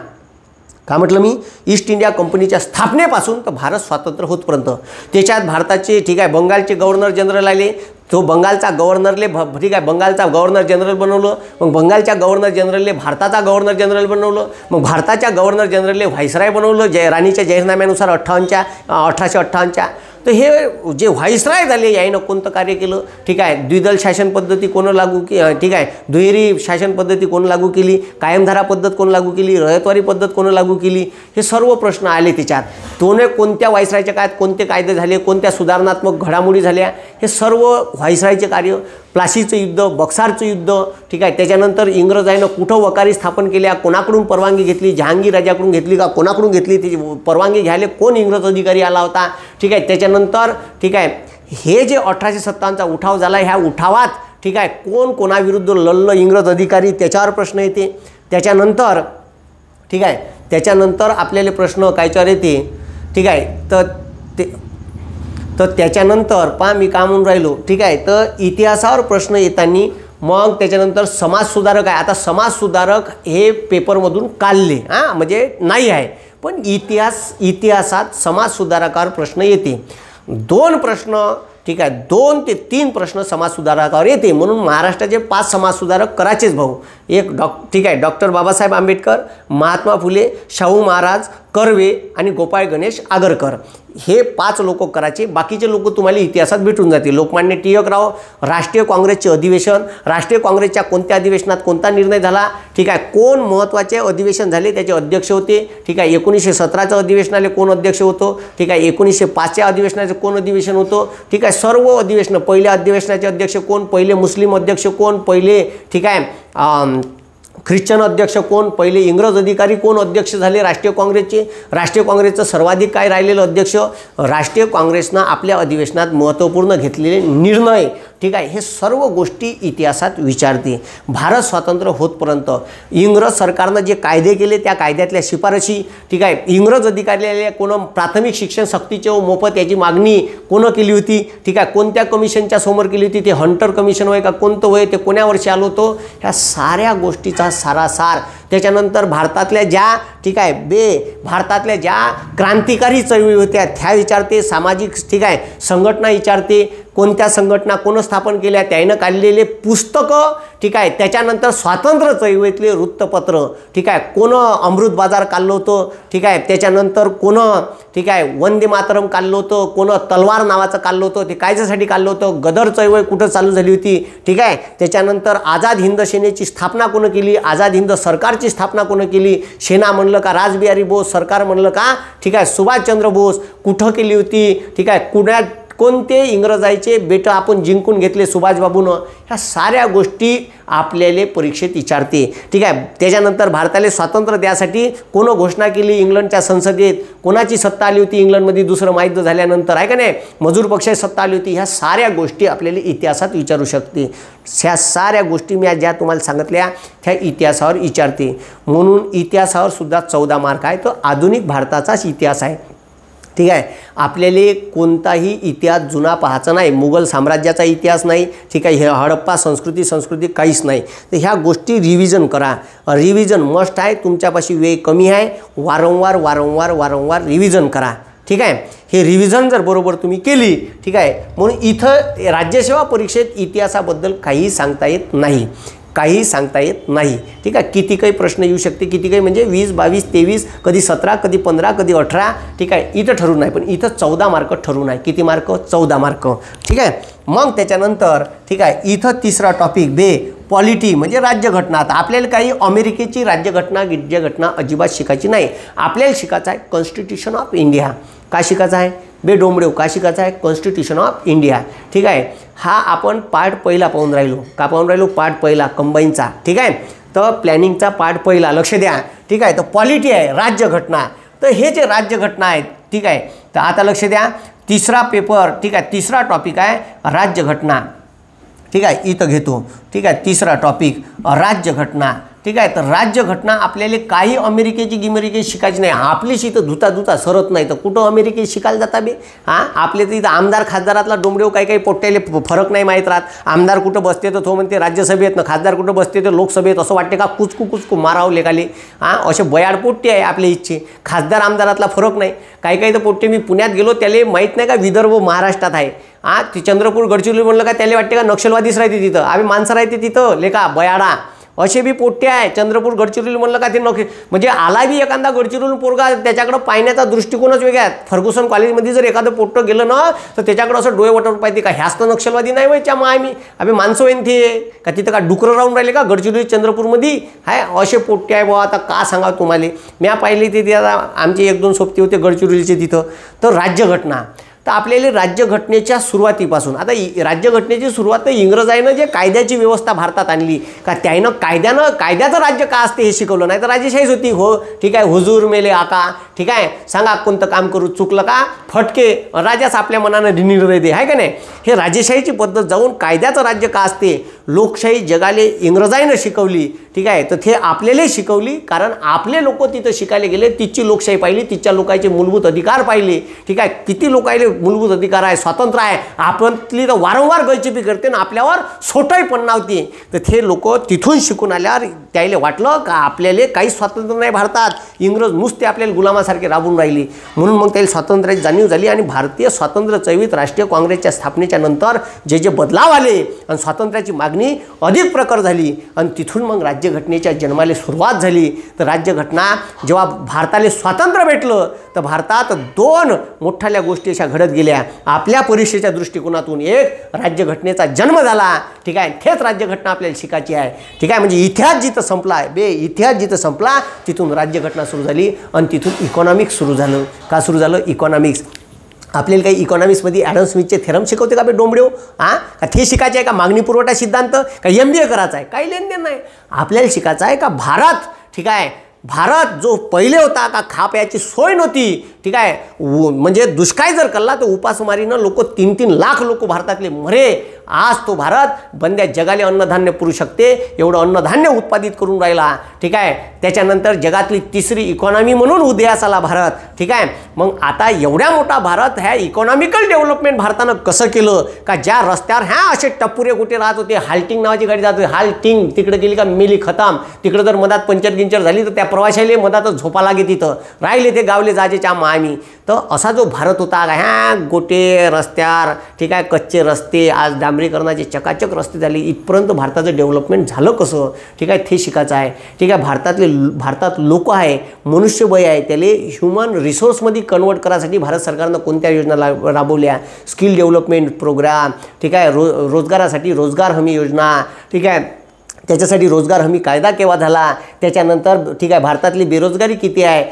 का म्हटलं मी, ईस्ट इंडिया कंपनीच्या स्थापनेपासून तर भारत स्वातंत्र्य होतपर्यंत त्याच्यात भारताचे, ठीक आहे, बंगालचे गव्हर्नर जनरल आले. तो बंगालचा गव्हर्नरले, ठीक आहे, बंगालचा गव्हर्नर जनरल बनवलं. मग बंगालच्या गव्हर्नर जनरलने भारताचा गव्हर्नर जनरल बनवलं. मग भारताच्या गव्हर्नर जनरलने व्हाईसराय बनवलं राणीच्या जाहीरनाम्यानुसार 1858च्या. तर हे जे व्हाईसराय झाले यानं कोणतं कार्य केलं, ठीक आहे. द्विदल शासन पद्धती कोण लागू केली, ठीक आहे. दुहेरी शासन पद्धती कोण लागू केली, कायमधारा पद्धत कोण लागू केली, रयतवारी पद्धत कोण लागू केली, हे सर्व प्रश्न आले त्याच्यात. कोणत्या व्हाईसरायच्या काळात कोणते कायदे झाले, कोणत्या सुधारणात्मक घडामोडी झाल्या, हे सर्व व्हाईसरायचे कार्य प्लासीचं युद्ध, बक्सारचं युद्ध, ठीक आहे. त्याच्यानंतर इंग्रजांना कुठं वकारी स्थापन केल्या, कोणाकडून परवानगी घेतली, जहांगीर राजाकडून घेतली का कोणाकडून घेतली, त्याची परवानगी घ्यायला कोण इंग्रज अधिकारी आला होता, ठीक आहे. त्याच्यानंतर ठीक आहे हे जे 1857चा उठाव झाला, ह्या उठावात ठीक आहे कोण कोणाविरुद्ध लढलं इंग्रज अधिकारी, त्याच्यावर प्रश्न येते. त्याच्यानंतर ठीक आहे त्याच्यानंतर आपल्याला प्रश्न कायच्यावर येते, ठीक आहे. तर त्याच्यानंतर पहा मी का म्हणून राहिलो, ठीक आहे. तर इतिहासावर प्रश्न येताना मग त्याच्यानंतर समाजसुधारक आहे. आता समाजसुधारक हे पेपरमधून काढले म्हणजे नाही आहे, पण इतिहासात समाजसुधारकावर प्रश्न येते. 2 प्रश्न ठीक आहे 2 ते 3 प्रश्न समाजसुधारकावर येते. म्हणून महाराष्ट्राचे 5 समाजसुधारक करायचेच भाऊ. एक ठीक आहे डॉक्टर बाबासाहेब आंबेडकर, महात्मा फुले, शाहू महाराज, कर्वे आणि गोपाळ गणेश आगरकर, हे 5 लोक करायचे. बाकीचे लोक तुम्हाला इतिहासात भेटून जातील. लोकमान्य टिळकराव, राष्ट्रीय काँग्रेसचे अधिवेशन, राष्ट्रीय काँग्रेसच्या कोणत्या अधिवेशनात कोणता निर्णय झाला, ठीक आहे. कोण महत्त्वाचे अधिवेशन झाले त्याचे अध्यक्ष होते, ठीक आहे. 1917च्या अधिवेशनाला कोण अध्यक्ष होतो, ठीक आहे. 1905च्या अधिवेशनाचे कोण अधिवेशन होतं, ठीक आहे. सर्व अधिवेशन, पहिल्या अधिवेशनाचे अध्यक्ष कोण, पहिले मुस्लिम अध्यक्ष कोण, पहिले ठीक आहे ख्रिश्चन अध्यक्ष कोण, पहिले इंग्रज अधिकारी कोण अध्यक्ष झाले राष्ट्रीय काँग्रेसचे, राष्ट्रीय काँग्रेसचं सर्वाधिक काय राहिलेलं अध्यक्ष, राष्ट्रीय काँग्रेसनं आपल्या अधिवेशनात महत्त्वपूर्ण घेतलेले निर्णय, ठीक आहे. हे सर्व गोष्टी इतिहासात विचारते. भारत स्वातंत्र्य होतपर्यंत इंग्रज सरकारनं जे कायदे केले त्या कायद्यातल्या शिफारशी, ठीक आहे. इंग्रज अधिकाऱ्याला कोण प्राथमिक शिक्षण सक्तीचे व मोफत याची मागणी कोण केली होती, ठीक आहे. कोणत्या कमिशनच्या समोर केली होती, ते हंटर कमिशन होय का कोणतं होय, ते कोण्या वर्षी आलं होतं, ह्या साऱ्या गोष्टीचा सारासार. त्याच्यानंतर भारतातल्या ज्या ठीक आहे भारतातल्या ज्या क्रांतिकारी चळवळी होत्या त्या विचारते. सामाजिक ठीक आहे संघटना विचारते, कोणत्या संघटना कोण स्थापन केल्या त्यानं काढलेले पुस्तकं, ठीक आहे. त्याच्यानंतर स्वातंत्र्य चळवळीतले वृत्तपत्र, ठीक आहे. कोण अमृत बाजार काढलं होतं, ठीक आहे. त्याच्यानंतर कोण ठीक आहे वंदे मातरम काढलं होतं, कोण तलवार नावाचं काढलं होतं, ते कायच्यासाठी काढलं होतं, गदर चळवळ कुठं चालू झाली होती, ठीक आहे. त्याच्यानंतर आझाद हिंद सेनेची स्थापना कोण केली, आझाद हिंद सरकारची स्थापना कोण केली, सेना म्हणलं का रासबिहारी बोस, सरकार म्हणलं का ठीक आहे सुभाषचंद्र बोस, कुठं केली होती, ठीक आहे. कोणते इंग्रजांचे बेट आपण जिंकून घेतले सुभाषबाबूनं, ह्या साऱ्या गोष्टी आपल्याला परीक्षेत विचारते, ठीक आहे. त्याच्यानंतर भारताला स्वातंत्र्य द्यासाठी कोण घोषणा केली इंग्लंडच्या संसदेत, कोणाची सत्ता आली होती इंग्लंडमध्ये दुसरं महायुद्ध झाल्यानंतर, आहे का नाही, मजूर पक्षाची सत्ता आली होती. ह्या साऱ्या गोष्टी आपल्याला इतिहासात विचारू शकते. ह्या साऱ्या गोष्टी मी ज्या तुम्हाला सांगितल्या त्या इतिहासावर विचारते. म्हणून इतिहासावर सुद्धा 14 मार्क आहे. तो आधुनिक भारताचाच इतिहास आहे, ठीक आहे. आपल्याला कोणताही इतिहास जुना पाहायचा नाही, मुघल साम्राज्याचा इतिहास नाही, ठीक आहे. हे हडप्पा संस्कृती काहीच नाही. तर ह्या गोष्टी रिव्हिजन करा. रिव्हिजन मस्ट आहे. तुमच्यापाशी वेळ कमी आहे, वारंवार रिव्हिजन करा, ठीक आहे. हे रिव्हिजन जर बरोबर तुम्ही केली, ठीक आहे. म्हणून इथं राज्यसेवा परीक्षेत इतिहासाबद्दल काही सांगता येत नाही, ठीक आहे. किती काही प्रश्न येऊ शकते, किती काही म्हणजे 20, 22, 23, कधी 17, कधी 15, कधी 18, ठीक आहे. इथं ठरून नाही, पण इथं 14 मार्क ठरून आहे. किती मार्क, 14 मार्क, ठीक आहे. मग त्याच्यानंतर ठीक आहे इथं तिसरा टॉपिक पॉलिटी म्हणजे राज्यघटना. आता आपल्याला काही अमेरिकेची राज्यघटना अजिबात शिकायची नाही. आपल्याला शिकायचं आहे कॉन्स्टिट्यूशन ऑफ इंडिया. का शिकायचं आहे डोंबडेव, का शिकायचं आहे कॉन्स्टिट्यूशन ऑफ इंडिया, ठीक आहे. हा आपण पार्ट पहिला पाहून राहिलो. का पाहून राहिलो, पार्ट पहिला कंबाईनचा, ठीक आहे. तर प्लॅनिंगचा पार्ट पहिला लक्ष द्या, ठीक आहे. तर पॉलिटी आहे राज्यघटना. तर हे जे राज्यघटना आहेत, ठीक आहे. तर आता लक्ष द्या, तिसरा पेपर, ठीक आहे. तिसरा टॉपिक आहे राज्यघटना, ठीक आहे. इथं घेतो, ठीक आहे. तिसरा टॉपिक राज्यघटना, ठीक आहे. तर राज्यघटना आपल्याला काही अमेरिकेची शिकायची नाही. आपलीच इथं धुता सरत नाही तर कुठं अमेरिकेत शिकायला जाता बे. आपले तर इथं आमदार खासदारातला डोंबडेव काही पोट्याले फरक नाही माहीत राहत. आमदार कुठं बसते तर तो म्हणते राज्यसभेत ना, खासदार कुठं बसते तर लोकसभेत. असं वाटते का कुचकू मारावं लेखाले. असे बयाड पोट्टे आहे आपल्या इच्छे. खासदार आमदारातला फरक नाही. काही तर पोट्टे मी पुण्यात गेलो त्याला माहीत नाही का विदर्भ महाराष्ट्रात आहे. ती चंद्रपूर गडचिरोली म्हणलं का त्याला वाटते का नक्षलवादीच राहते तिथं, आम्ही माणसं राहते तिथं लेखा बयाडा. असे बी पोट्टे आहे. चंद्रपूर गडचिरोली म्हणलं का ते म्हणजे आला बी एखादा गडचिरोली पोरगा त्याच्याकडं पाहण्याचा दृष्टिकोनच वेगळा आहे. फर्ग्युसन कॉलेजमध्ये जर एखादं पोट्टं गेलं ना तर त्याच्याकडं असं डोळे वटावर पाहिजे का ह्याच तर नक्षलवादी नाही व्हायच्या मग आम्ही माणसं होईन ते का तिथं का डुकरं राहून राहिले का गडचिरोली चंद्रपूरमध्ये आहे. असे पोट्टे आहे बुवा. आता का सांगावं तुम्हाला, म्या पाहिले ते आता आमचे 1-2 सोबती होते गडचिरोलीचे तिथं. तर राज्यघटना तर आपल्याला राज्यघटनेच्या सुरुवातीपासून, आता राज्यघटनेची सुरुवात तर इंग्रजांनं जे कायद्याची व्यवस्था भारतात आणली का त्यानं कायद्याचं राज्य का असते हे शिकवलं, नाही तर राजेशाहीच होती. हो ठीक आहे, हुजूर मेले आका, ठीक आहे, सांगा कोणतं काम करू, चुकलं का फटके, राजाच आपल्या मनानं निर्णय दे, आहे का नाही. हे राजेशाहीची पद्धत जाऊन कायद्याचं राज्य का असते, लोकशाही जगाले इंग्रजांनं शिकवली, ठीक आहे. तर ते आपल्याला शिकवली कारण आपले लोक तिथं शिकायला गेले, तिची लोकशाही पाहिली, तिच्या लोकांचे मूलभूत अधिकार पाहिले, ठीक आहे. किती लोकांना मूलभूत अधिकार आहे, स्वातंत्र्य आहे, आपली तर वारंवार गळचेपी करते ना आपल्यावर सोटाही पण नव्हती. तर ते लोक तिथून शिकून आल्यावर त्याला वाटलं का आपल्याला काही स्वातंत्र्य नाही भारतात, इंग्रज नुसते आपल्याला गुलामासारखे राबून राहिली. म्हणून मग त्याला स्वातंत्र्याची जाणीव झाली आणि भारतीय स्वातंत्र्य चळवळीत राष्ट्रीय काँग्रेसच्या स्थापनेच्या नंतर जे बदलाव आले आणि स्वातंत्र्याची मागणी अधिक प्रखर झाली आणि तिथून मग राज्यघटनेच्या जन्माला सुरुवात झाली. तर राज्यघटना जेव्हा भारताला स्वातंत्र्य भेटलं तर भारतात दोन मोठ्या गोष्टी अशा घडत गेल्या. आपल्या परीक्षेच्या दृष्टिकोनातून एक राज्यघटनेचा जन्म झाला, ठीक आहे. तेच राज्यघटना आपल्याला शिकायची आहे, ठीक आहे. म्हणजे इतिहास जिथं संपला, इतिहास जिथं संपला तिथून राज्यघटना सुरू झाली आणि तिथून इकॉनॉमिक्स सुरू झालं. का सुरू झालं इकॉनॉमिक्स? आपल्याला काही इकॉनॉमिक्समध्ये ॲडम स्मिथचे थेरम शिकवते का डोंबड्यो, हां का ते शिकायचे आहे का मागणी पुरवठा सिद्धांत, का MBA करायचा आहे, काही लेनदेन नाही. आपल्याला शिकायचं आहे का भारत, ठीक आहे. भारत जो पहिले होता का खाप्याची सोय नव्हती, ठीक आहे. म्हणजे दुष्काळ जर कल्ला तर उपासमारीनं लोक 3-3 लाख लोक भारतातले मरे. आज तो भारत बंद्या जगाले अन्नधान्य पुरू शकते एवढं अन्नधान्य उत्पादित करून राहिला, ठीक आहे. त्याच्यानंतर जगातली तिसरी इकॉनॉमी म्हणून उदयास आला भारत, ठीक आहे. मग आता एवढ्या मोठा भारत ह्या इकॉनॉमिकल डेव्हलपमेंट भारतानं कसं केलं का ज्या रस्त्यावर असे टप्पुरे कुठे राहत होते, हाल्टिंग नावाची गाडी जात होती, हाल्टिंग तिकडे गेली का मेली खतम, तिकडे जर मधात पंचर गिंचर झाली तर त्या प्रवाशाला मधातच झोपा लागे, तिथं राहिले ते गावले जाजेच्या मामी. तर असा जो भारत होता ह्या गोटे रस्त्यावर, ठीक आहे, कच्चे रस्ते आज डांबरीकरणाचे चकाचक रस्ते झाले, इथपर्यंत भारताचं डेव्हलपमेंट झालं कसं, ठीक आहे, ते शिकायचं आहे, ठीक आहे. भारतात लोक आहे, मनुष्यबळ आहे, त्याला ह्युमन रिसोर्समध्ये कन्वर्ट करायसाठी भारत सरकारनं कोणत्या योजना राबवल्या, स्किल डेव्हलपमेंट प्रोग्राम, ठीक आहे, रोजगारासाठी रोजगार हमी योजना, ठीक आहे. त्याच्यासाठी रोजगार हमी कायदा केव्हा झाला, त्याच्यानंतर ठीक आहे भारतातली बेरोजगारी किती आहे,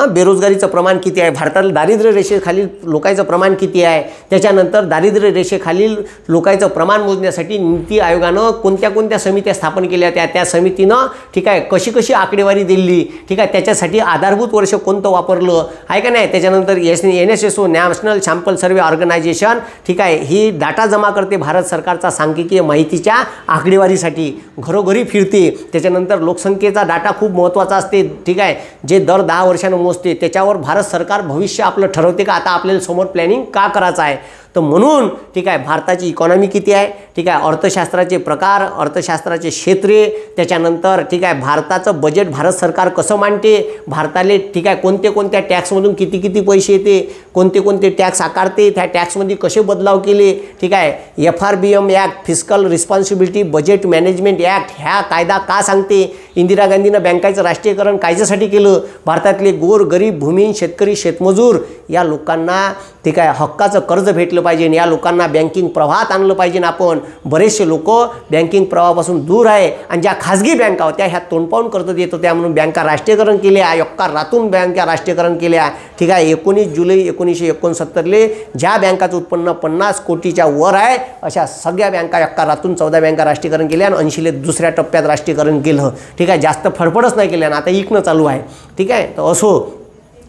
बेरोजगारीचं प्रमाण किती आहे, भारतातलं दारिद्र्य रेषेखालील लोकांचं प्रमाण किती आहे, त्याच्यानंतर दारिद्र्य रेषेखालील लोकांचं प्रमाण मोजण्यासाठी नीती आयोगानं कोणत्या समित्या स्थापन केल्या, त्या समितीनं ठीक आहे कशी आकडेवारी दिली, ठीक आहे. त्याच्यासाठी आधारभूत वर्ष कोणतं वापरलं आहे का नाही. त्याच्यानंतर NSSO नॅशनल सॅम्पल सर्वे ऑर्गनायझेशन, ठीक आहे, ही डाटा जमा करते भारत सरकारचा सांख्यिकीय माहितीच्या आकडेवारीसाठी, घरोघरी फिरते. त्याच्यानंतर लोकसंख्येचा डाटा खूप महत्त्वाचा असते, ठीक आहे, जे दर 10 वर्षांनी मोजते. त्याच्यावर भारत सरकार भविष्य आपलं ठरवते का आता आपल्याला समोर प्लॅनिंग का करायचं आहे. तर म्हणून ठीक आहे भारताची इकॉनॉमी किती आहे, ठीक आहे, अर्थशास्त्राचे प्रकार, अर्थशास्त्राचे क्षेत्रे, त्याच्यानंतर ठीक आहे भारताचं बजेट भारत सरकार कसं मांडते, भारताले ठीक आहे कोणत्या टॅक्समधून किती पैसे येते, कोणते टॅक्स आकारते, त्या टॅक्समध्ये कसे बदलाव केले, ठीक आहे. FRBM act, fiscal responsibility budget management act, ह्या कायदा का सांगते, इंदिरा गांधीनं बँकाचं राष्ट्रीयकरण कायच्यासाठी केलं, भारतातले गोर गरीब भूमिहीन शेतकरी शेतमजूर या लोकांना ठीक आहे हक्काचं कर्ज भेटलं पाहिजे, या लोकांना बँकिंग प्रवाहात आणलं पाहिजे. आपण बरेचसे लोक बँकिंग प्रवाहापासून दूर आहे आणि ज्या खाजगी बँका होत्या ह्या तोंडपाऊन कर्ज देत होत्या म्हणून बँका राष्ट्रीयकरण केल्या, यक्का रातून बँका राष्ट्रीयकरण केल्या, ठीक आहे. 19 जुलै 1969 ज्या बँकाचं उत्पन्न 50 कोटीच्या वर आहे अशा सगळ्या बँका यक्का रातून 14 बँका राष्ट्रीयकरण केल्या आणि 80ले दुसऱ्या टप्प्यात राष्ट्रीयकरण केलं, ठीक आहे. जास्त फडफडच नाही केल्या ना, आता इकणं चालू आहे, ठीक आहे. तर असो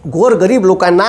गोरगरीब लोकांना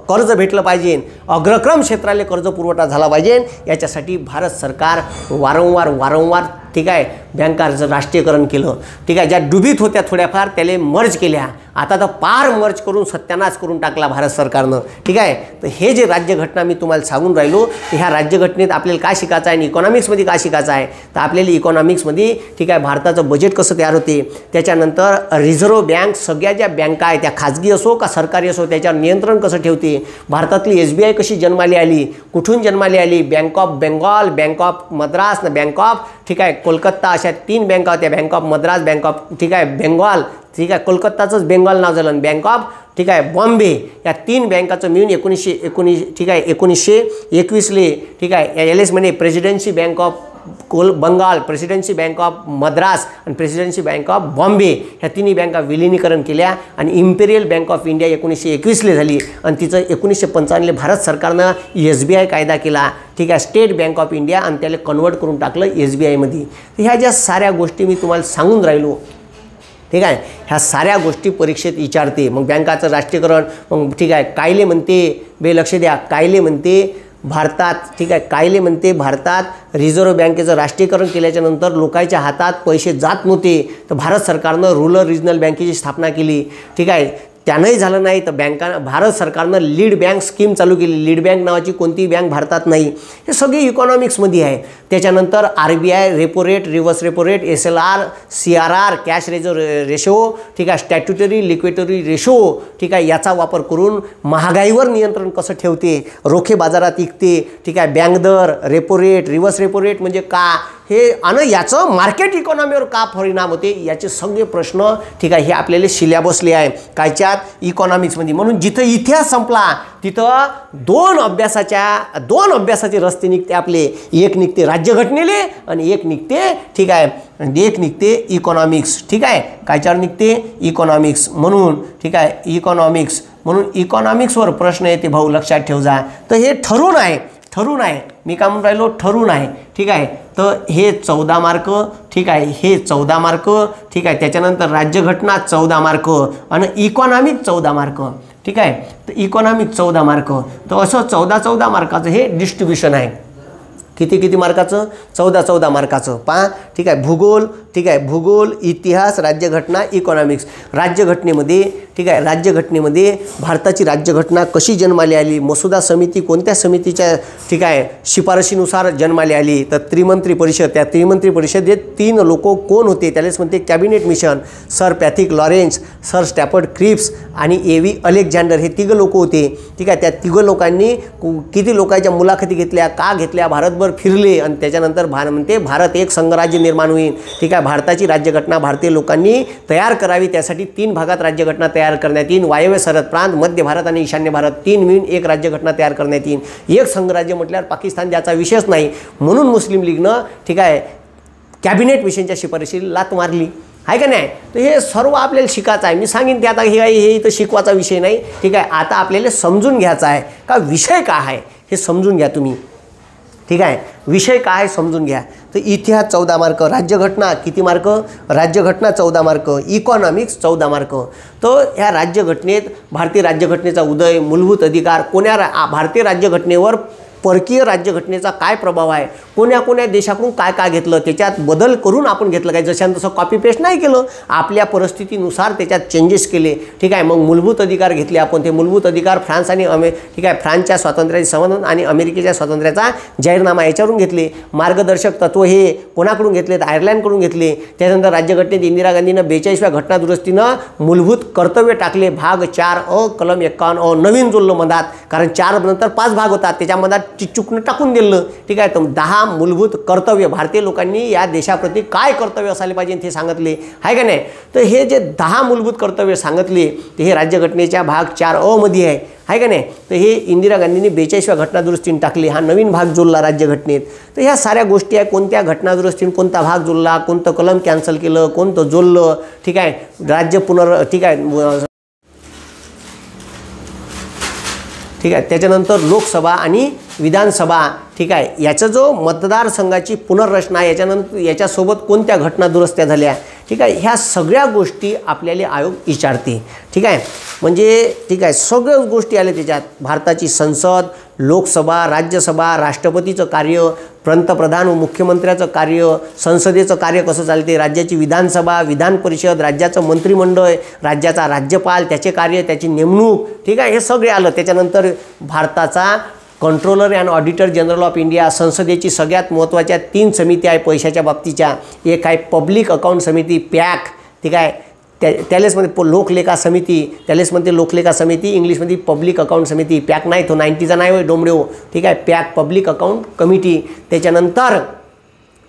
कर्ज भेटलं पाहिजे, अग्रक्रम क्षेत्राला कर्ज पुरवठा झाला पाहिजे, याच्यासाठी भारत सरकार वारंवार ठीक आहे बँकाचं राष्ट्रीयकरण केलं, ठीक आहे. ज्या डुबीत होत्या थोड्याफार त्याला मर्ज केल्या, आता तर पार मर्ज करून सत्यानाश करून टाकला भारत सरकारनं, ठीक आहे. तर हे जे राज्यघटना मी तुम्हाला सांगून राहिलो, ह्या राज्यघटनेत आपल्याला काय शिकायचं आहे आणि इकॉनॉमिक्समध्ये काय शिकायचं आहे. तर आपल्याला इकॉनॉमिक्समध्ये ठीक आहे भारताचं बजेट कसं तयार होते, त्याच्यानंतर रिझर्व्ह बँक सगळ्या ज्या बँका आहेत त्या खाजगी असो का सरकारी असो त्याच्यावर नियंत्रण कसं ठेवते, भारतातली SBI कशी जन्माली आली, कुठून जन्माली आली, bank of Bengal, bank of Madras, bank of ठीक आहे कोलकाता, अशा 3 बँका होत्या, bank of Madras, bank of ठीक आहे बेंगॉल, ठीक आहे कोलकाताचंच बेंगॉल नाव झालं, बँक ऑफ ठीक आहे बॉम्बे, या 3 बँकाचं मिळून 1919 ठीक आहे 1921 ठीक आहे LS म्हणे presidency bank of Bengal, presidency bank of Madras आणि प्रेसिडेन्सी बँक ऑफ बॉम्बे ह्या तिन्ही बँका विलिनीकरण केल्या आणि इम्पेरियल बँक ऑफ इंडिया 1921ला झाली आणि तिचं 1955 भारत सरकारनं SBI कायदा केला, ठीक आहे, स्टेट बँक ऑफ इंडिया, आणि त्याला कन्वर्ट करून टाकलं SBIमध्ये. ह्या ज्या साऱ्या गोष्टी मी तुम्हाला सांगून राहिलो, ठीक आहे, ह्या साऱ्या गोष्टी परीक्षेत विचारते. मग बँकाचं राष्ट्रीयकरण, मग ठीक आहे, कायले म्हणते बे, लक्ष द्या, कायले म्हणते भारतात, ठीक आहे, कायले म्हणते भारतात रिझर्व्ह बँकेचं राष्ट्रीयकरण केल्याच्या नंतर लोकांच्या हातात पैसे जात नव्हते, तर भारत सरकारनं रूरल रिजनल बँकेची स्थापना केली, ठीक आहे. त्यानंही झालं नाही तर भारत सरकारनं लीड बँक स्कीम चालू केली. लीड बँक नावाची कोणतीही बँक भारतात नाही. हे सगळे इकॉनॉमिक्समध्ये आहे. त्याच्यानंतर RBI repo rate, reverse repo rate, SLR, CRR, cash ratio, ठीक आहे, स्टॅट्युटरी लिक्विडिटी रेशो, ठीक आहे, याचा वापर करून महागाईवर नियंत्रण कसं ठेवते, रोखे बाजारात विकते, ठीक आहे, बँक दर, repo rate, reverse repo rate म्हणजे का हे, आणि याचं मार्केट इकॉनॉमीवर का परिणाम होते, याचे सगळे प्रश्न, ठीक आहे, हे आपल्याला सिलेबसले आहे कायच्यात, इकॉनॉमिक्समध्ये. म्हणून जिथं इतिहास संपला तिथं दोन अभ्यासाचे रस्ते निघते आपले. एक निघते राज्यघटनेले आणि एक निघते, ठीक आहे, एक निघते इकॉनॉमिक्स, ठीक आहे, कायच्यावर निघते इकॉनॉमिक्स. म्हणून ठीक आहे, इकॉनॉमिक्स, म्हणून इकॉनॉमिक्सवर प्रश्न येते भाऊ, लक्षात ठेव जा. तर हे ठरून आहे मी काय म्हणून राहिलो, ठरून आहे, ठीक आहे. तर हे 14 मार्क, ठीक आहे, हे 14 मार्क, ठीक आहे. त्याच्यानंतर राज्यघटना 14 मार्क आणि इकॉनॉमिक 14 मार्क, ठीक आहे. तर इकॉनॉमिक 14 मार्क, तर असं 14 मार्काचं हे डिस्ट्रीब्युशन आहे. किती मार्काचं, 14 मार्काचं पहा, ठीक आहे. भूगोल, ठीक आहे, भूगोल, इतिहास, राज्यघटना, इकॉनॉमिक्स. राज्यघटनेमध्ये, ठीक आहे, राज्यघटनेमध्ये भारताची राज्यघटना कशी जन्माला आली, मसुदा समिती कोणत्या समितीच्या, ठीक आहे, शिफारशीनुसार जन्माला आली, तर त्रिमंत्री परिषद. त्या त्रिमंत्री परिषदेत 3 लोक कोण होते, त्यालाच म्हणते cabinet mission. Sir Pethick Lawrence, sir Stafford Cripps आणि A.V. अलेक्झांडर, हे 3 लोक होते, ठीक आहे. त्या 3 लोकांनी किती लोकांच्या मुलाखती घेतल्या, का घेतल्या, भारतभर फिरले आणि त्याच्यानंतर म्हणते भारत एक संघराज्य निर्माण होईल, ठीक आहे. भारताची राज्यघटना भारतीय लोकांनी तयार करावी, त्यासाठी 3 भागात राज्यघटना तयार करण्यात येईल. वायव्य सरहद प्रांत, मध्य भारत आणि ईशान्य भारत 3 मिळून एक राज्यघटना तयार करण्यात येईल. एक संघराज्य म्हटल्यावर पाकिस्तान ज्याचा विषयच नाही, म्हणून मुस्लिम लीगनं, ठीक आहे, कॅबिनेट मिशनच्या शिफारशीला लात मारली, आहे का नाही. तर हे सर्व आपल्याला शिकायचं आहे. मी सांगेन ते आता हे इथं शिकवायचा विषय नाही, ठीक आहे. आता आपल्याला समजून घ्यायचा आहे का विषय काय आहे हे समजून घ्या तुम्ही, ठीक आहे. विषय काय आहे समजून घ्या. तर इतिहास 14 मार्क, राज्यघटना किती मार्क, राज्यघटना 14 मार्क, इकॉनॉमिक्स 14 मार्क. तर ह्या राज्यघटनेत भारतीय राज्यघटनेचा उदय, मूलभूत अधिकार, भारतीय राज्यघटनेवर परकीय राज्यघटनेचा काय प्रभाव आहे, कोण्या देशाकडून काय घेतलं, त्याच्यात बदल करून आपण घेतलं काय, जशान तसं कॉपी पेस्ट नाही केलं, आपल्या परिस्थितीनुसार त्याच्यात चेंजेस केले, ठीक आहे. मग मूलभूत अधिकार घेतले आपण. ते मूलभूत अधिकार फ्रान्स आणि ठीक आहे, फ्रान्सच्या स्वातंत्र्याचे संबंध आणि अमेरिकेच्या स्वातंत्र्याचा जाहीरनामा याच्यावरून घेतले. मार्गदर्शक तत्व हे कोणाकडून घेतलेत, आयर्लंडकडून घेतले. त्यानंतर राज्यघटनेत इंदिरा गांधीनं 42व्या घटनादुरुस्तीनं मूलभूत कर्तव्य टाकले. भाग 4 कलम 51 नवीन जोडलं मधात, कारण 4 नंतर 5 भाग होतात, त्याच्या मधात चुकणं टाकून दिलं, ठीक आहे. तर 10 मूलभूत कर्तव्य भारतीय लोकांनी या देशाप्रती काय कर्तव्य असायला पाहिजे ते सांगितले, आहे का नाही. तर हे जे 10 मूलभूत कर्तव्य सांगितले ते हे राज्यघटनेच्या भाग 4 मध्ये आहे का नाही. तर हे इंदिरा गांधींनी 42व्या घटनादुरुस्तीने टाकले, हा नवीन भाग जोडला राज्यघटनेत. तर ह्या साऱ्या गोष्टी आहे, कोणत्या घटनादुरुस्तीने कोणता भाग जोडला, कोणतं कलम कॅन्सल केलं, कोणतं जोडलं, ठीक आहे. राज्य ठीक आहे, ठीक आहे. त्याच्यानंतर लोकसभा आणि विधानसभा, ठीक आहे, याचा जो मतदारसंघाची पुनर्रचना, याच्यानंतर याच्यासोबत कोणत्या घटना दुरुस्त्या झाल्या, ठीक आहे. ह्या सगळ्या गोष्टी आपल्याला आयोग विचारते, ठीक आहे. म्हणजे ठीक आहे, सगळ्याच गोष्टी आल्या त्याच्यात. भारताची संसद, लोकसभा, राज्यसभा, राष्ट्रपतीचं कार्य, पंतप्रधान व मुख्यमंत्र्याचं कार्य, संसदेचं कार्य कसं चालते, राज्याची विधानसभा, विधान परिषद, राज्याचं मंत्रिमंडळ, राज्याचा राज्यपाल, त्याचे कार्य, त्याची नेमणूक, ठीक आहे, हे सगळे आलं. त्याच्यानंतर भारताचा controller and auditor general of India, संसदेची सगळ्यात महत्त्वाच्या 3 समित्या आहे पैशाच्या बाबतीच्या. एक आहे पब्लिक अकाउंट समिती, पॅक, ठीक आहे. त्यालाच म्हणते लोकलेखा समिती, त्यालाच म्हणते लोकलेखा समिती, इंग्लिशमध्ये पब्लिक अकाउंट समिती. पॅक नाही, तो 90चा नाही होय डोंबडेव, ठीक आहे. Pack public account committee. त्याच्यानंतर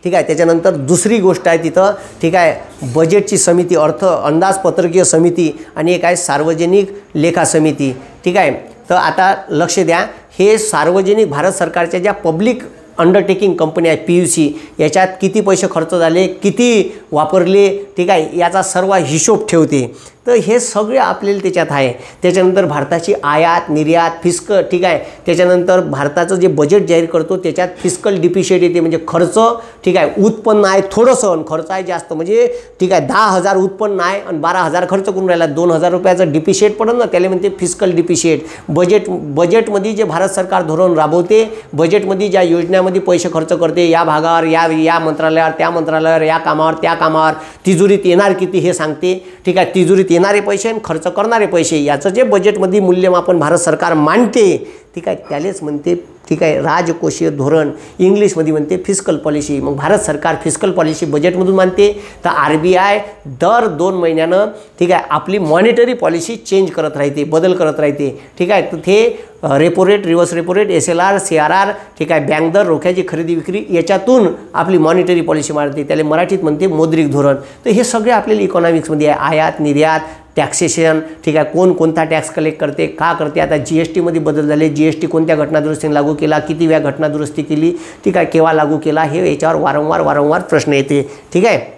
ठीक आहे, त्याच्यानंतर दुसरी गोष्ट आहे तिथं, ठीक आहे, बजेटची समिती, अंदाजपत्रकीय समिती आणि एक आहे सार्वजनिक लेखा समिती, ठीक आहे. तर आता लक्ष द्या, हे सार्वजनिक भारत सरकारच्या ज्या पब्लिक अंडरटेकिंग कंपनी आहे PUC, याच्यात किती पैसे खर्च झाले, किती वापरले, ठीक आहे, याचा सर्व हिशोब ठेवते. तर हे सगळे आपल्याला त्याच्यात आहे. त्याच्यानंतर भारताची आयात निर्यात फिस्कल, ठीक आहे, त्याच्यानंतर भारताचं जे बजेट जाहीर करतो त्याच्यात फिस्कल डिफिशिट येते, म्हणजे खर्च, ठीक आहे, उत्पन्न आहे थोडंसं आणि खर्च आहे जास्त, म्हणजे ठीक आहे 10,000 उत्पन्न आहे आणि 12,000 खर्च करून राहिला, 2,000 रुपयाचं डिफिशिट पडलं ना, त्याला म्हणते फिस्कल डिफिशिट. बजेटमध्ये जे भारत सरकार धोरण राबवते, बजेटमध्ये ज्या योजनेमध्ये पैसे खर्च करते, या भागावर या मंत्रालयावर त्या मंत्रालयावर या कामावर त्या कामावर तिजोरीत येणार किती हे सांगते, ठीक आहे, तिजोरीत येणारे पैसे आणि खर्च करणारे पैसे याचं जे बजेटमध्ये मूल्यमापन भारत सरकार मांडते, ठीक आहे, त्यालाच म्हणते, ठीक आहे, राजकोषीय धोरण, इंग्लिशमध्ये म्हणते फिस्कल पॉलिसी. मग भारत सरकार फिस्कल पॉलिसी बजेटमधून मानते, तर RBI दर 2 महिन्यानं, ठीक आहे, आपली मॉनिटरी पॉलिसी चेंज करत राहते, बदल करत राहते, ठीक आहे. तर ते repo rate, reverse repo rate, SLR, CRR, ठीक आहे, बँक दर, रोख्याची खरेदी विक्री, याच्यातून आपली मॉनिटरी पॉलिसी मांडते, त्याला मराठीत म्हणते मौद्रिक धोरण. तर हे सगळे आपल्याला इकॉनॉमिक्समध्ये आहे. आयात निर्यात, टॅक्सेशन, ठीक आहे, कोणता टॅक्स कलेक्ट करते, का करते, आता GSTमध्ये बदल झाले, GST कोणत्या घटनादुरुस्तीने लागू केला, किती वेळा घटनादुरुस्ती केली, ठीक आहे, केव्हा लागू केला, हे याच्यावर वारंवार प्रश्न येते, ठीक आहे.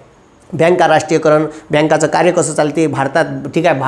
बँका राष्ट्रीयकरण, बँकाचं कार्य कसं चालते भारतात, ठीक आहे,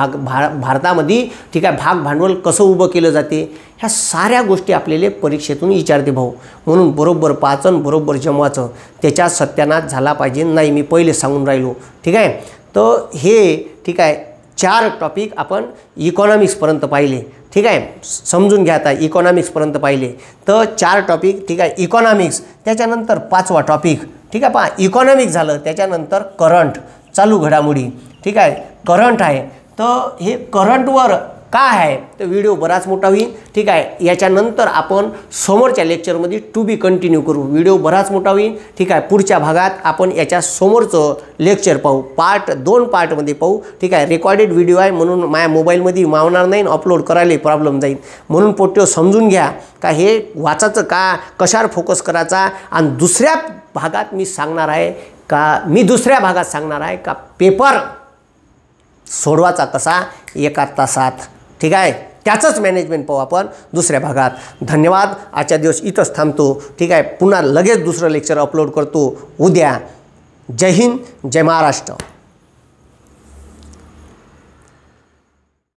भारतामध्ये, ठीक आहे, भाग भांडवल कसं उभं केलं जाते, ह्या साऱ्या गोष्टी आपल्याला परीक्षेतून विचारते भाऊ. म्हणून बरोबर पाचन बरोबर जमवायचं, त्याच्यात सत्यानाश झाला पाहिजे नाही, मी पहिले सांगून राहिलो, ठीक आहे. तर हे, ठीक आहे, 4 टॉपिक आपण इकॉनॉमिक्सपर्यंत पाहिले, ठीक आहे, समजून घ्या. आता इकॉनॉमिक्सपर्यंत पाहिले तर 4 टॉपिक, ठीक आहे, इकॉनॉमिक्स. त्याच्यानंतर 5वा टॉपिक, ठीक आहे, पहा, इकॉनॉमिक्स झालं, त्याच्यानंतर करंट, चालू घडामोडी, ठीक आहे, करंट आहे. तर हे करंटवर काय आहे तर व्हिडिओ बराच मोठा होईल, ठीक आहे. याच्यानंतर आपण समोरच्या लेक्चरमध्ये टू बी कंटिन्यू करू, व्हिडिओ बराच मोठा होईल, ठीक आहे. पुढच्या भागात आपण याच्या समोरचं लेक्चर पाहू, 2 पार्टमध्ये पाहू, ठीक आहे. रेकॉर्डेड व्हिडिओ आहे म्हणून माझ्या मोबाईलमध्ये मावणार नाही, अपलोड करायला प्रॉब्लेम जाईल, म्हणून पोट्यो समजून घ्या का हे वाचायचं का, कशावर फोकस करायचा. आणि दुसऱ्या भागात मी सांगणार आहे का पेपर सोडवायचा कसा 1 तासात, ठीक आहे. त्याचंच मॅनेजमेंट पाहू आपण दुसऱ्या भागात. धन्यवाद. आजच्या दिवस इथंच थांबतो, ठीक आहे. पुन्हा लगेच दुसरं लेक्चर अपलोड करतो उद्या. जय हिंद, जय महाराष्ट्र.